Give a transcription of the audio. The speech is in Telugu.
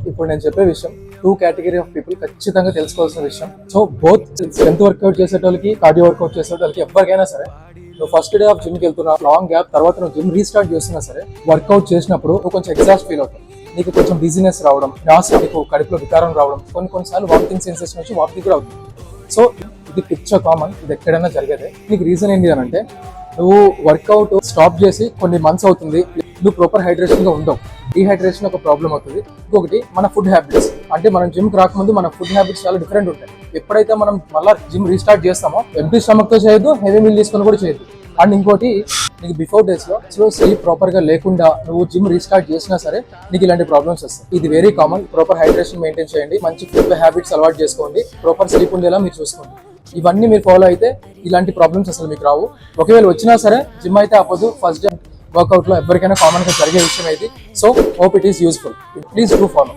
ఇప్పుడు నేను చెప్పే విషయం 2 కేటగిరీ ఆఫ్ పీపుల్ ఖచ్చితంగా తెలుసుకోవాల్సిన విషయం. సో బోత్ స్ట్రెంత్ వర్కౌట్ చేసేటోళ్ళకి, కార్డియో వర్కౌట్ చేసేటోళ్ళకి, ఎవరికైనా సరే నువ్వు ఫస్ట్ డే ఆఫ్ జిమ్కి వెళ్తున్నా, లాంగ్ గ్యాప్ తర్వాత నువ్వు జిమ్ రీస్టార్ట్ చేస్తున్నా సరే, వర్కౌట్ చేసినప్పుడు నువ్వు కొంచెం ఎగ్జాస్ట్ ఫీల్ అవుతావు. నీకు కొంచెం డిజినెస్ రావడం, నీకు కడుపులో వికారం రావడం, కొన్నిసార్లు వామిటింగ్ సెన్సేషన్ వచ్చి వామిటింగ్ కూడా అవుతుంది. సో ఇది పిక్చర్ కామన్, ఇది ఎక్కడైనా జరిగేదే. నీకు రీజన్ ఏంటి అని అంటే, నువ్వు వర్కౌట్ స్టాప్ చేసి కొన్ని మంత్స్ అవుతుంది, నువ్వు ప్రాపర్ హైడ్రేషన్ గా ఉండవు. డీహైడ్రేషన్ ఒక ప్రాబ్లం అవుతుంది. ఇంకొకటి మన ఫుడ్ హ్యాబిట్స్, అంటే మనం జిమ్ రాకముందు మన ఫుడ్ హ్యాబిట్స్ చాలా డిఫరెంట్ ఉంటాయి. ఎప్పుడైతే మనం మళ్ళీ జిమ్ రీస్టార్ట్ చేస్తామో ఎంటీ స్టమక్ తో చేయొద్దు, హెవీ మీల్ తీసుకొని కూడా చేయొద్దు. అండ్ ఇంకోటి, నీకు బిఫోర్ డేస్ లో స్లీప్ ప్రాపర్ గా లేకుండా నువ్వు జిమ్ రీస్టార్ట్ చేసినా సరే నీకు ఇలాంటి ప్రాబ్లమ్స్ వస్తాయి. ఇది very common. Proper hydration maintain చేయండి, మంచి ఫుడ్ హ్యాబిట్స్ అలవాటు చేసుకోండి, ప్రాపర్ స్లీప్ ఉండేలా మీరు చూసుకోండి. ఇవన్నీ మీరు ఫాలో అయితే ఇలాంటి ప్రాబ్లమ్స్ అసలు మీకు రావు. ఒకవేళ వచ్చినా సరే జిమ్ అయితే ఆపొద్దు. ఫస్ట్ డే వర్కౌట్ లో ఎవరికైనా కామన్ గా జరిగే విషయం ఇది. So hope it is useful. Please do follow.